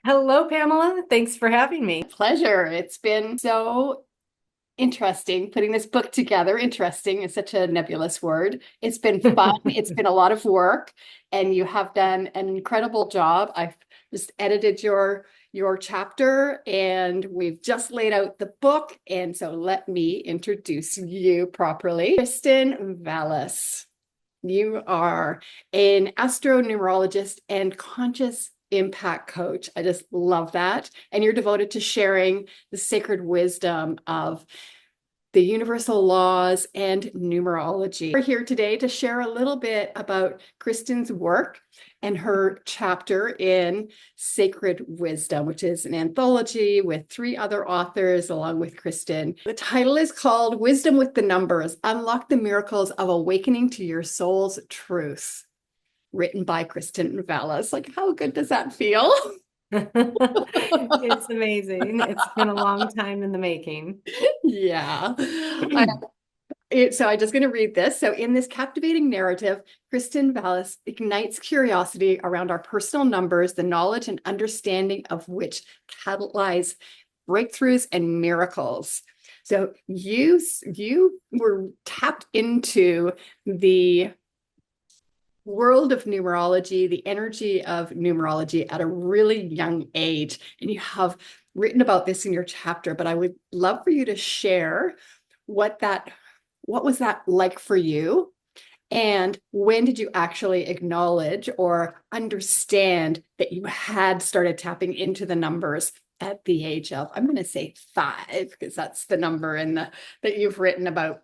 Hello, Pamela. Thanks for having me. Pleasure. It's been so interesting putting this book together. Interesting is such a nebulous word. It's been fun. It's been a lot of work, and you have done an incredible job. I've just edited your chapter, and we've just laid out the book. And so let me introduce you properly. Kristen Valus. You are an astro-numerologist and conscious impact coach. I just love that. And you're devoted to sharing the sacred wisdom of the universal laws and numerology. We're here today to share a little bit about Kristen's work and her chapter in Sacred Wisdom, which is an anthology with three other authors along with Kristen. The title is called Wisdom with the Numbers: Unlock the Miracles of Awakening to Your Soul's Truth, written by Kristen Valus. Like, how good does that feel? It's amazing. It's been a long time in the making. Yeah. So I'm just going to read this. So in this captivating narrative, Kristen Vallis ignites curiosity around our personal numbers, the knowledge and understanding of which catalyze breakthroughs and miracles. So you were tapped into the world of numerology, the energy of numerology at a really young age. And you have written about this in your chapter, but I would love for you to share what was that like for you? And when did you actually acknowledge or understand that you had started tapping into the numbers at the age of, I'm going to say 5, because that's the number in the that you've written about.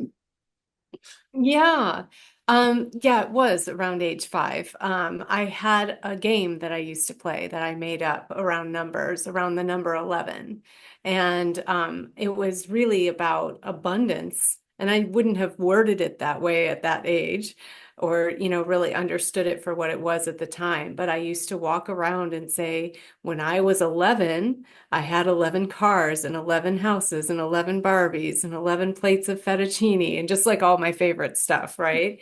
Yeah. Yeah, it was around age 5. I had a game that I used to play that I made up around numbers, around the number 11. And it was really about abundance. And I wouldn't have worded it that way at that age or, really understood it for what it was at the time. But I used to walk around and say, when I was 11, I had 11 cars and 11 houses and 11 Barbies and 11 plates of fettuccine and just like all my favorite stuff, right?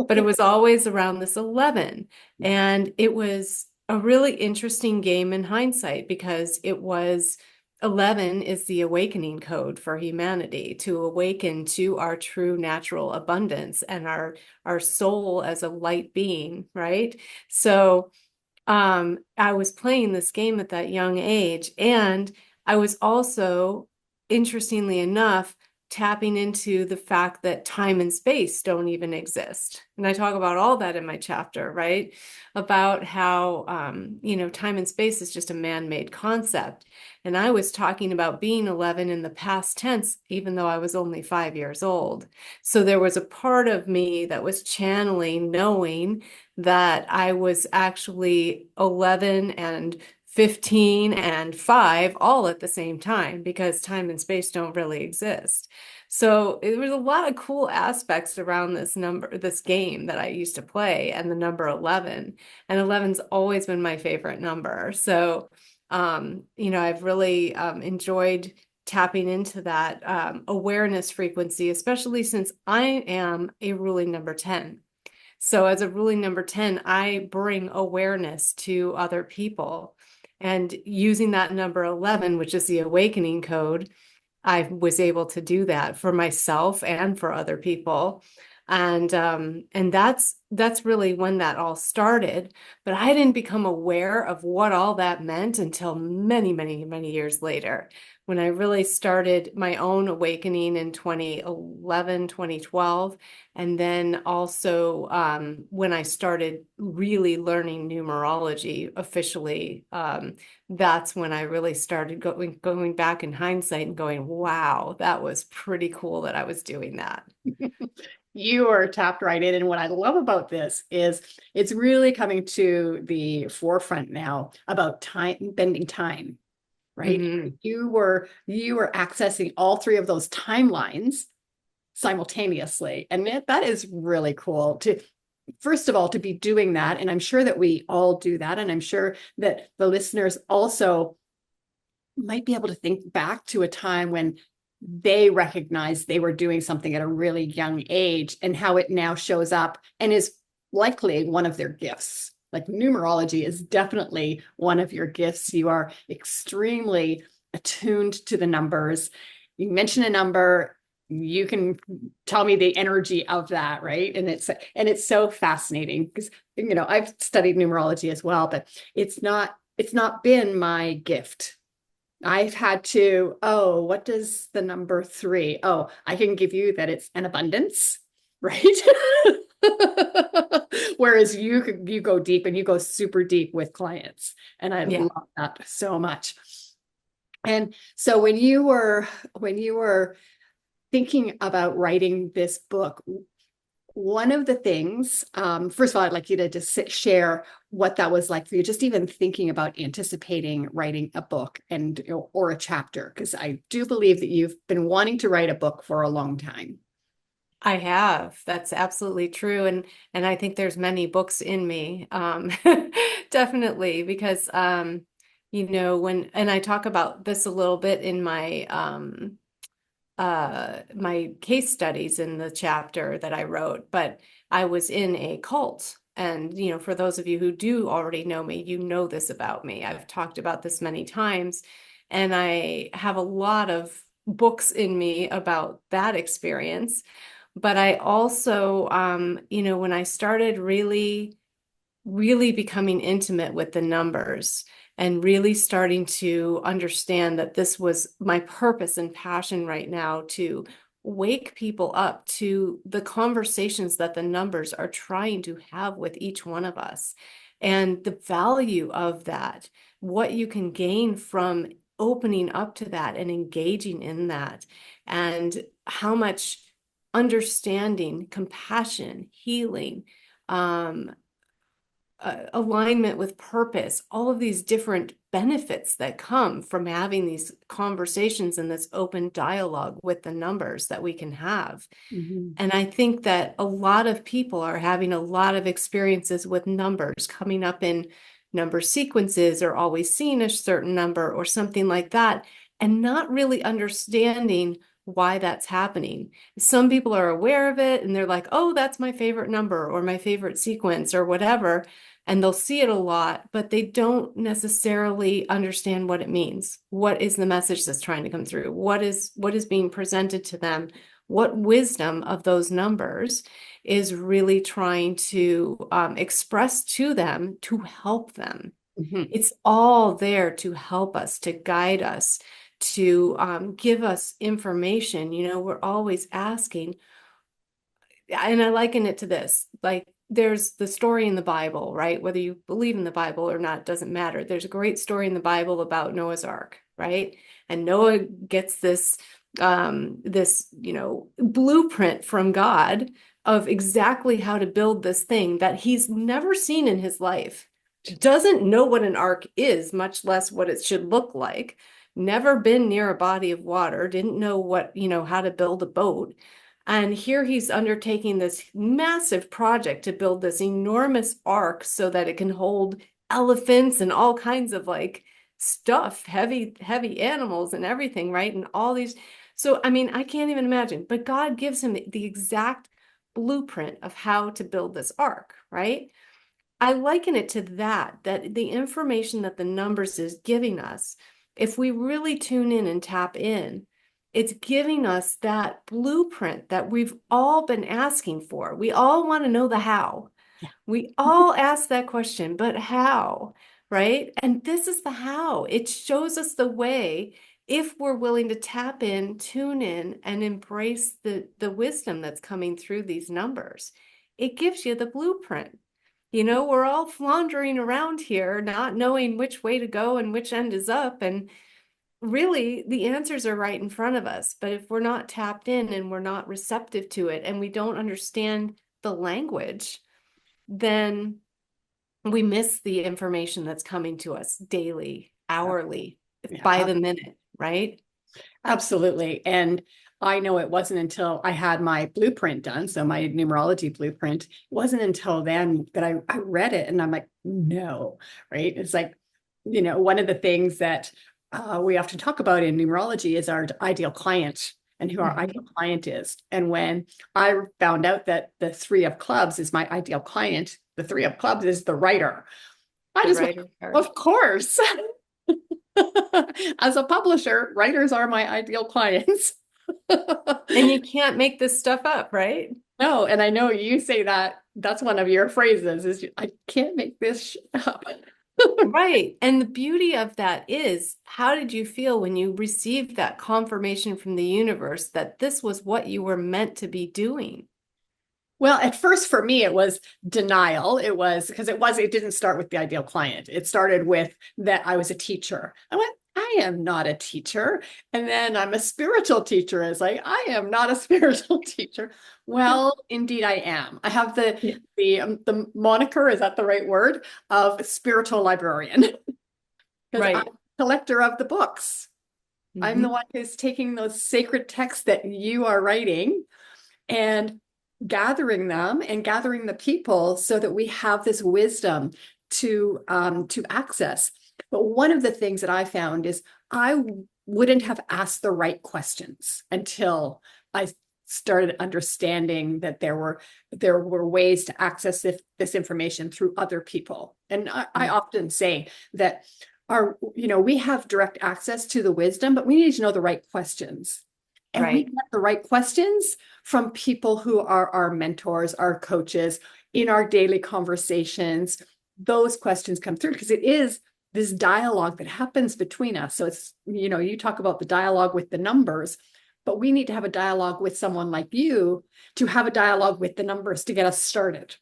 But it was always around this 11. And it was a really interesting game in hindsight because it was 11 is the awakening code for humanity to awaken to our true natural abundance and our soul as a light being, right? So I was playing this game at that young age, and I was also, interestingly enough, tapping into the fact that time and space don't even exist. And I talk about all that in my chapter, right? About how, time and space is just a man-made concept. And I was talking about being 11 in the past tense, even though I was only 5 years old. So there was a part of me that was channeling, knowing that I was actually 11 and 15 and 5 all at the same time because time and space don't really exist. So there was a lot of cool aspects around this game that I used to play and the number 11. And 11's always been my favorite number. So, I've really enjoyed tapping into that awareness frequency, especially since I am a ruling number 10. So as a ruling number 10, I bring awareness to other people. And using that number 11, which is the awakening code, I was able to do that for myself and for other people. And that's really when that all started. But I didn't become aware of what all that meant until many, many, many years later, when I really started my own awakening in 2011, 2012. And then also when I started really learning numerology officially, that's when I really started going back in hindsight and going, wow, that was pretty cool that I was doing that. You are tapped right in. And what I love about this is it's really coming to the forefront now about time, bending time, right? Mhm. You were accessing all three of those timelines simultaneously. And that is really cool to, first of all, to be doing that. And I'm sure that we all do that. And I'm sure that the listeners also might be able to think back to a time when they recognized they were doing something at a really young age and how it now shows up and is likely one of their gifts. like numerology is definitely one of your gifts. You are extremely attuned to the numbers. You mention a number, you can tell me the energy of that, right? And it's so fascinating because I've studied numerology as well, but it's not been my gift. I've had to, oh, what does the number three? Oh, I can give you that it's an abundance, right? Whereas you go deep and you go super deep with clients. And I Yeah. love that so much. And so when you were thinking about writing this book, one of the things, first of all, I'd like you to just share what that was like for you, just even thinking about anticipating writing a book and or a chapter, because I do believe that you've been wanting to write a book for a long time. I have. That's absolutely true. And I think there's many books in me. Definitely because when and I talk about this a little bit in my case studies in the chapter that I wrote, but I was in a cult. And, for those of you who do already know me, you know this about me. I've talked about this many times, and I have a lot of books in me about that experience. But I also, when I started really becoming intimate with the numbers and really starting to understand that this was my purpose and passion right now to wake people up to the conversations that the numbers are trying to have with each one of us and the value of that, what you can gain from opening up to that and engaging in that, and how much understanding, compassion, healing, um, alignment with purpose, all of these different benefits that come from having these conversations and this open dialogue with the numbers that we can have. Mhm. And I think that a lot of people are having a lot of experiences with numbers coming up in number sequences or always seeing a certain number or something like that, and not really understanding why that's happening. Some people are aware of it and they're like, oh, that's my favorite number or my favorite sequence or whatever. And they'll see it a lot, but they don't necessarily understand what it means. What is the message that's trying to come through? What is being presented to them? What wisdom of those numbers is really trying to express to them to help them? Mhm. It's all there to help us, to guide us, to give us information. We're always asking, and I liken it to this, like there's the story in the Bible, right? Whether you believe in the Bible or not doesn't matter. There's a great story in the Bible about Noah's Ark, right? And Noah gets this blueprint from God of exactly how to build this thing that he's never seen in his life. Doesn't know what an ark is, much less what it should look like. Never been near a body of water, didn't know how to build a boat. And here he's undertaking this massive project to build this enormous ark so that it can hold elephants and all kinds of like stuff, heavy, heavy animals and everything, right? And all these. So, I mean, I can't even imagine, but God gives him the exact blueprint of how to build this ark, right? I liken it to that the information that the numbers is giving us, if we really tune in and tap in, it's giving us that blueprint that we've all been asking for. We all want to know the how. Yeah. We all ask that question, but how, right? And this is the how. It shows us the way if we're willing to tap in, tune in, and embrace the wisdom that's coming through these numbers. It gives you the blueprint. We're all floundering around here, not knowing which way to go and which end is up. And really, the answers are right in front of us. But if we're not tapped in and we're not receptive to it and we don't understand the language, then we miss the information that's coming to us daily, hourly, by Yeah. the minute, right? Absolutely. And I know it wasn't until I had my blueprint done, so my numerology blueprint, it wasn't until then that I read it and I'm like, no, right? It's like, one of the things that we often talk about in numerology is our ideal client. and who our Mhm. ideal client is. And when I found out that the Three of Clubs is my ideal client, the Three of Clubs is the writer, I The just went, writer card. of course. As a publisher, writers are my ideal clients. And you can't make this stuff up, right? No, and I know you say that that's one of your phrases is I can't make this shit up. Right. And the beauty of that is, how did you feel when you received that confirmation from the universe that this was what you were meant to be doing? Well, at first for me, it was denial. It was because it didn't start with the ideal client. It started with that I was a teacher. I went, I am not a teacher. And then I'm a spiritual teacher. It's like, I am not a spiritual teacher. Well, indeed I am. I have Yeah. the moniker, is that the right word, of spiritual librarian because I'm Right. a collector of the books. I'm the Hmm. one who's taking those sacred texts that you are writing and gathering them and gathering the people so that we have this wisdom to access. But one of the things that I found is I wouldn't have asked the right questions until I started understanding that there were ways to access this information through other people. And I often say that we have direct access to the wisdom, but we need to know the right questions. And we Right. get the right questions from people who are our mentors, our coaches in our daily conversations. Those questions come through because it is this dialogue that happens between us. So you talk about the dialogue with the numbers, but we need to have a dialogue with someone like you to have a dialogue with the numbers to get us started.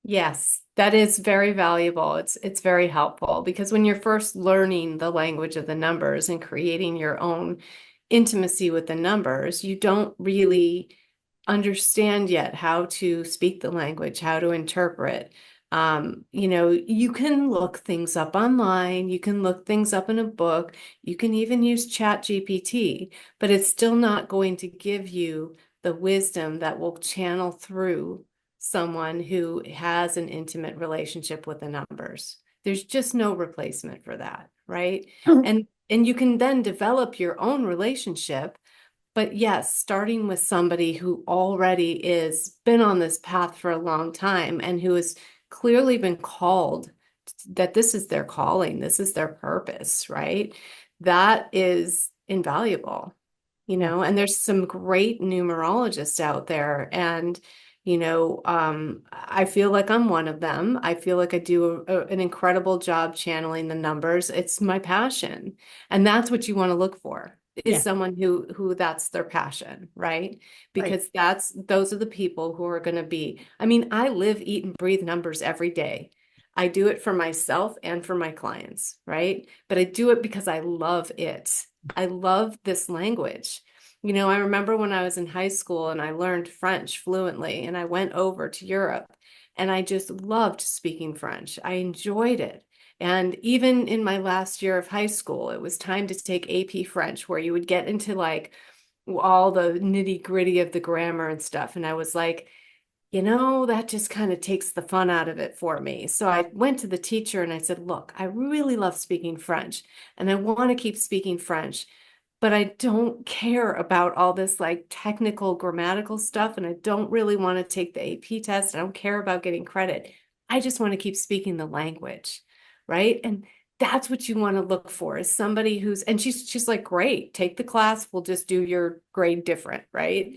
Yes, that is very valuable. It's very helpful because when you're first learning the language of the numbers and creating your own intimacy with the numbers, you don't really understand yet how to speak the language, how to interpret. You can look things up online, you can look things up in a book, you can even use Chat GPT, but it's still not going to give you the wisdom that will channel through someone who has an intimate relationship with the numbers. There's just no replacement for that, right? And you can then develop your own relationship. But yes, starting with somebody who already is been on this path for a long time and who has clearly been called, that this is their calling, this is their purpose, right? That is invaluable, Yeah. and there's some great numerologists out there. And, I feel like I'm one of them. I feel like I do an incredible job channeling the numbers. It's my passion. And that's what you want to look for, is Yeah. someone who that's their passion, right? Right. Because those are the people who are going to be, I mean, I live, eat, and breathe numbers every day. I do it for myself and for my clients, right? But I do it because I love it. I love this language. I remember when I was in high school and I learned French fluently and I went over to Europe and I just loved speaking French. I enjoyed it. And even in my last year of high school, it was time to take AP French, where you would get into like all the nitty gritty of the grammar and stuff. And I was like, that just kind of takes the fun out of it for me. So I went to the teacher and I said, look, I really love speaking French and I want to keep speaking French, but I don't care about all this like technical grammatical stuff. And I don't really want to take the AP test. I don't care about getting credit. I just want to keep speaking the language. Right. And that's what you want to look for, is somebody and she's like, great, take the class. We'll just do your grade different. Right.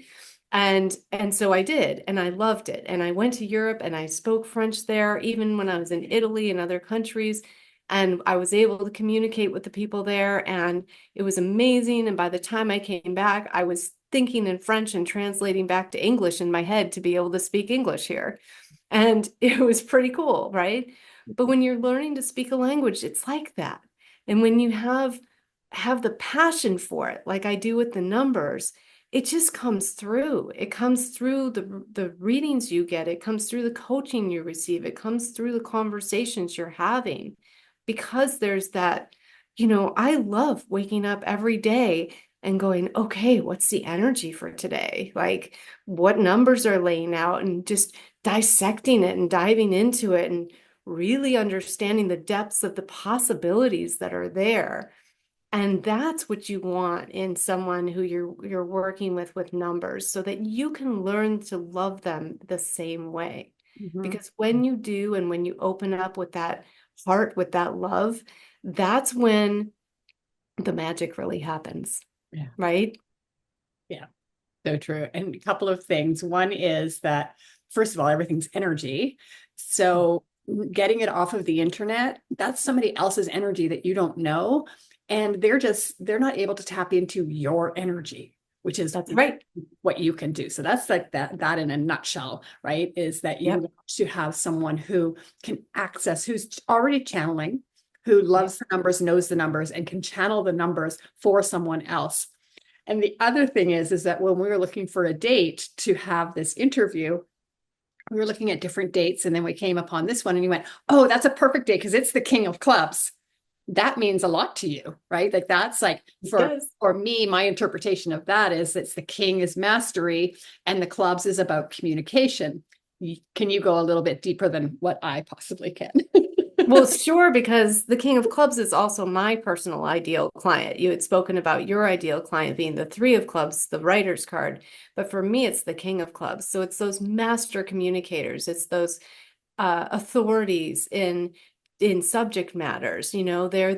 And so I did, and I loved it. And I went to Europe and I spoke French there, even when I was in Italy and other countries. And I was able to communicate with the people there, and it was amazing. And by the time I came back, I was thinking in French and translating back to English in my head to be able to speak English here. And it was pretty cool, right? But when you're learning to speak a language, it's like that. And when you have the passion for it, like I do with the numbers, it just comes through. It comes through the readings you get. It comes through the coaching you receive. It comes through the conversations you're having, because there's that, I love waking up every day and going, okay, what's the energy for today? Like, what numbers are laying out, and just dissecting it and diving into it and really understanding the depths of the possibilities that are there. And that's what you want in someone who you're working with numbers, so that you can learn to love them the same way. Mhm. Because when you do, and when you open up with that heart, with that love, that's when the magic really happens, Yeah. right? Yeah. So true. And a couple of things. One is that, first of all, everything's energy. So getting it off of the internet, that's somebody else's energy that you don't know. And they're not able to tap into your energy, which is That's right. what you can do. So that's like that in a nutshell, right? Is that you Yep. want to have someone who can access, who's already channeling, who Yep. loves the numbers, knows the numbers, and can channel the numbers for someone else. And the other thing is that when we were looking for a date to have this interview, we were looking at different dates, and then we came upon this one, and you went, "Oh, that's a perfect date because it's the King of Clubs." That means a lot to you, right? Like that's like It for does. me, my interpretation of that is it's the king is mastery, and the clubs is about communication. Can you go a little bit deeper than what I possibly can? Well, sure, because the King of Clubs is also my personal ideal client. You had spoken about your ideal client being the Three of Clubs, the writer's card. But for me, it's the King of Clubs. So it's those master communicators. It's those authorities in subject matters. They're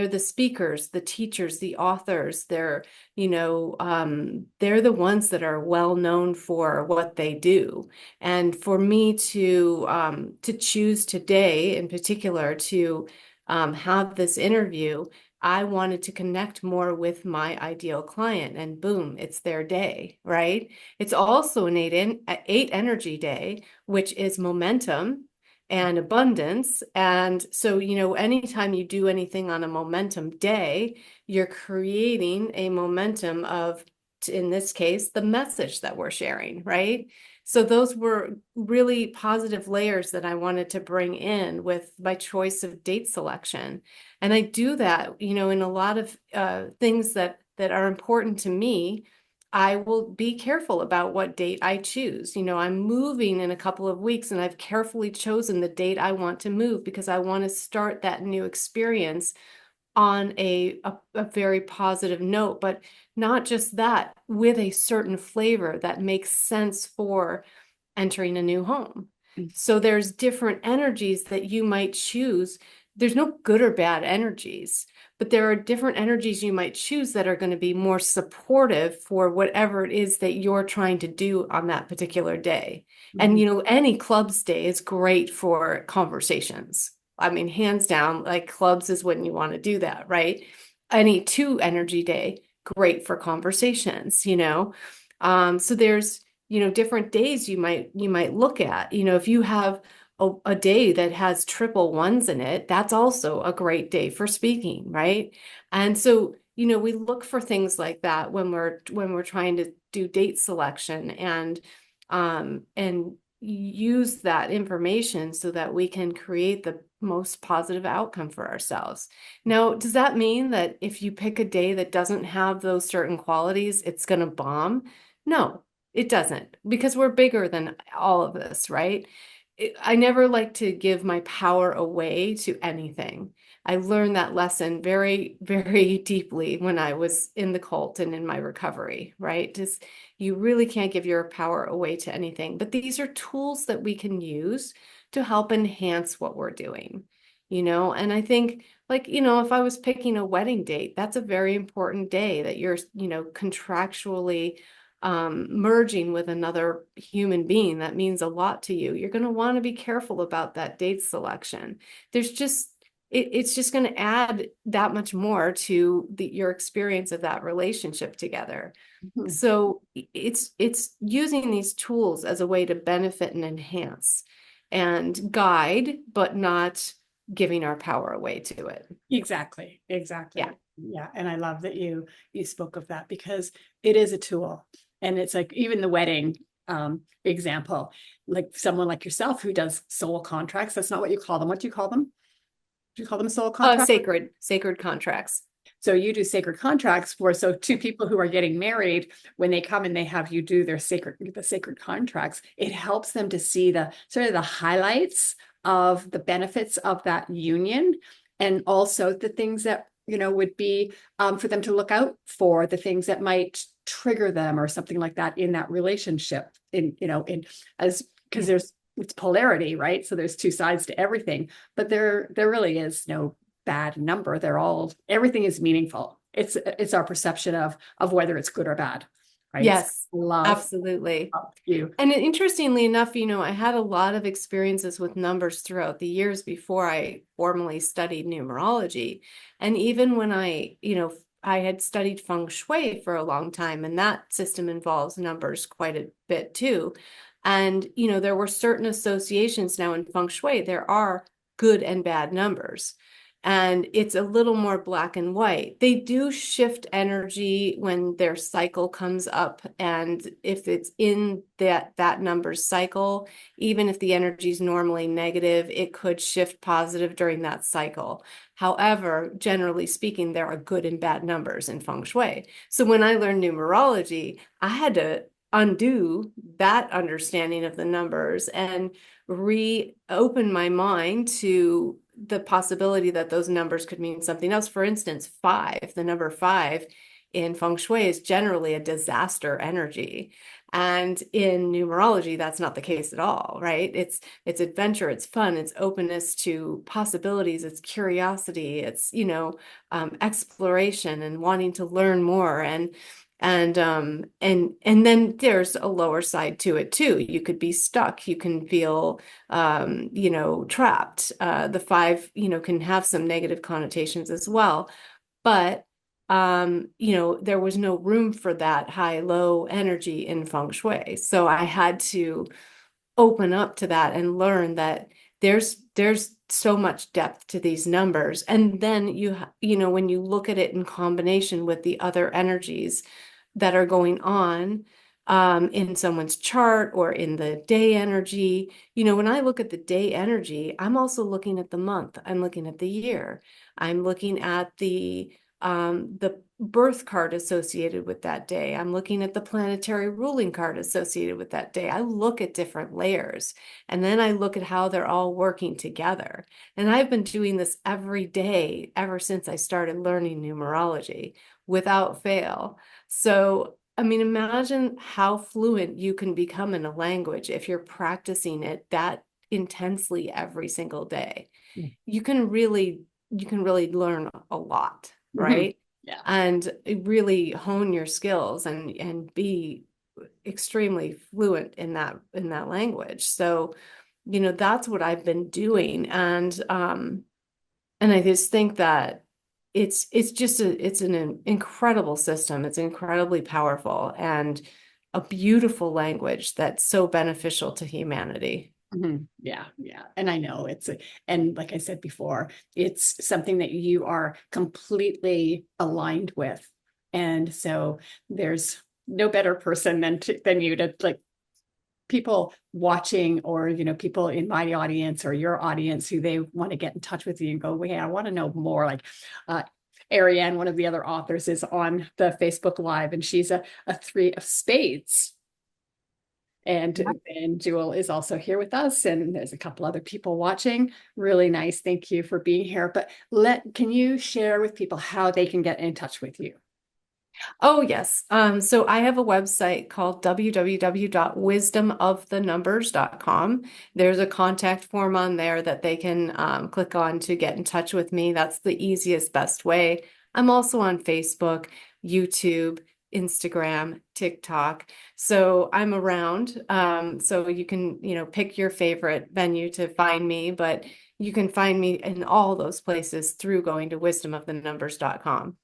the speakers, the teachers, the authors. They're the ones that are well known for what they do. And for me to choose today in particular to have this interview, I wanted to connect more with my ideal client, and boom, it's their day, right? It's also an eight energy day, which is momentum and abundance. And so, anytime you do anything on a momentum day, you're creating a momentum of, in this case, the message that we're sharing, right? So those were really positive layers that I wanted to bring in with my choice of date selection. And I do that, in a lot of things that are important to me. I will be careful about what date I choose. I'm moving in a couple of weeks, and I've carefully chosen the date I want to move because I want to start that new experience on a very positive note, but not just that, with a certain flavor that makes sense for entering a new home. So there's different energies that you might choose. There's no good or bad energies, but there are different energies you might choose that are going to be more supportive for whatever it is that you're trying to do on that particular day. And, Mhm. any clubs day is great for conversations. I mean, hands down, like clubs is when you want to do that, right? Any two energy day, great for conversations. So there's, different days you might look at. If you have a day that has triple ones in it, that's also a great day for speaking, right? And so, we look for things like that when we're trying to do date selection, and use that information so that we can create the most positive outcome for ourselves. Now, does that mean that if you pick a day that doesn't have those certain qualities, it's going to bomb? No, it doesn't, because we're bigger than all of this, right? I never like to give my power away to anything. I learned that lesson very, very deeply when I was in the cult and in my recovery, right? Just you really can't give your power away to anything. But these are tools that we can use to help enhance what we're doing. And I think, like, if I was picking a wedding date, that's a very important day that you're, contractually merging with another human being that means a lot to you. You're going to want to be careful about that date selection. It's just going to add that much more to your experience of that relationship together. Mhm. So it's using these tools as a way to benefit and enhance and guide, but not giving our power away to it. Exactly, Yeah. exactly. Yeah, and I love that you spoke of that because it is a tool. And it's like even the wedding example, like someone like yourself who does soul contracts, that's not what you call them. What do you call them? Do you call them soul contracts? Sacred contracts. So you do sacred contracts for so two people who are getting married, when they come and they have you do the sacred contracts, it helps them to see the sort of the highlights of the benefits of that union, and also the things that would be for them to look out for the things that might trigger them or something like that in that relationship because it's polarity, right? So there's two sides to everything, but there really is no bad number. Everything is meaningful. It's our perception of whether it's good or bad, right? So Yes, love absolutely. you. And interestingly enough, I had a lot of experiences with numbers throughout the years before I formally studied numerology. And even when I had studied feng shui for a long time, and that system involves numbers quite a bit too. And, there were certain associations now in feng shui, there are good and bad numbers. And it's a little more black and white. They do shift energy when their cycle comes up. And if it's in that number's cycle, even if the energy is normally negative, it could shift positive during that cycle. However, generally speaking, there are good and bad numbers in feng shui. So when I learned numerology, I had to undo that understanding of the numbers and reopen my mind to the possibility that those numbers could mean something else. For instance, the number five in feng shui is generally a disaster energy. And in numerology, that's not the case at all, right? It's adventure, it's fun, it's openness to possibilities, it's curiosity, it's, exploration and wanting to learn more. And then there's a lower side to it too. You could be stuck. You can feel, trapped. The five, can have some negative connotations as well. But, there was no room for that high-low energy in feng shui. So I had to open up to that and learn that there's so much depth to these numbers. And then when you look at it in combination with the other energies that are going on in someone's chart or in the day energy, when I look at the day energy, I'm also looking at the month, I'm looking at the year, I'm looking at the birth card associated with that day. I'm looking at the planetary ruling card associated with that day. I look at different layers and then I look at how they're all working together. And I've been doing this every day ever since I started learning numerology without fail. So, I mean, imagine how fluent you can become in a language if you're practicing it that intensely every single day. You can really learn a lot, Mhm. right? Yeah. And really hone your skills and be extremely fluent in that language. So, that's what I've been doing. And I just think that it's an incredible system. It's incredibly powerful and a beautiful language that's so beneficial to humanity. Yeah, yeah. And I know and like I said before, it's something that you are completely aligned with. And so there's no better person than you to like people watching or people in my audience or your audience who they want to get in touch with you and go, hey, I want to know more. Like Ariane, one of the other authors, is on the Facebook Live and she's a three of spades. And Jewel is also here with us, and there's a couple other people watching. Really nice. Thank you for being here. But can you share with people how they can get in touch with you? Oh, yes. So I have a website called www.wisdomofthenumbers.com. There's a contact form on there that they can click on to get in touch with me. That's the easiest, best way. I'm also on Facebook, YouTube, Instagram, TikTok. So I'm around. So you can, pick your favorite venue to find me, but you can find me in all those places through going to wisdomofthenumbers.com.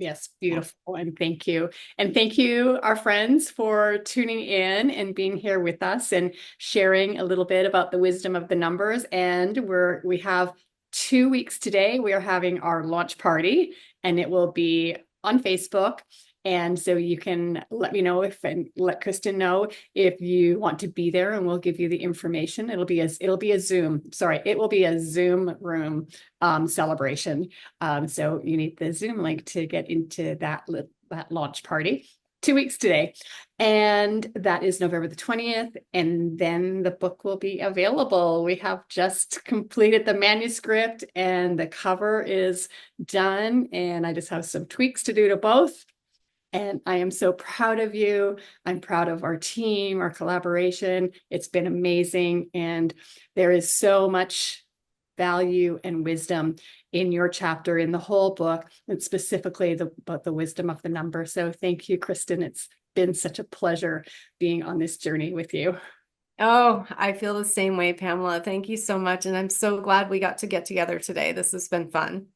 Yes, beautiful. And thank you. And thank you, our friends, for tuning in and being here with us and sharing a little bit about the wisdom of the numbers. And we have 2 weeks today. We are having our launch party, and it will be on Facebook. And so you can let me know and let Kristen know if you want to be there, and we'll give you the information. It will be a Zoom room celebration. So you need the Zoom link to get into that launch party. 2 weeks today. And that is November the 20th. And then the book will be available. We have just completed the manuscript and the cover is done. And I just have some tweaks to do to both. And I am so proud of you. I'm proud of our team, our collaboration. It's been amazing. And there is so much value and wisdom in your chapter, in the whole book, and specifically about the wisdom of the number. So thank you, Kristen. It's been such a pleasure being on this journey with you. Oh, I feel the same way, Pamela. Thank you so much. And I'm so glad we got to get together today. This has been fun.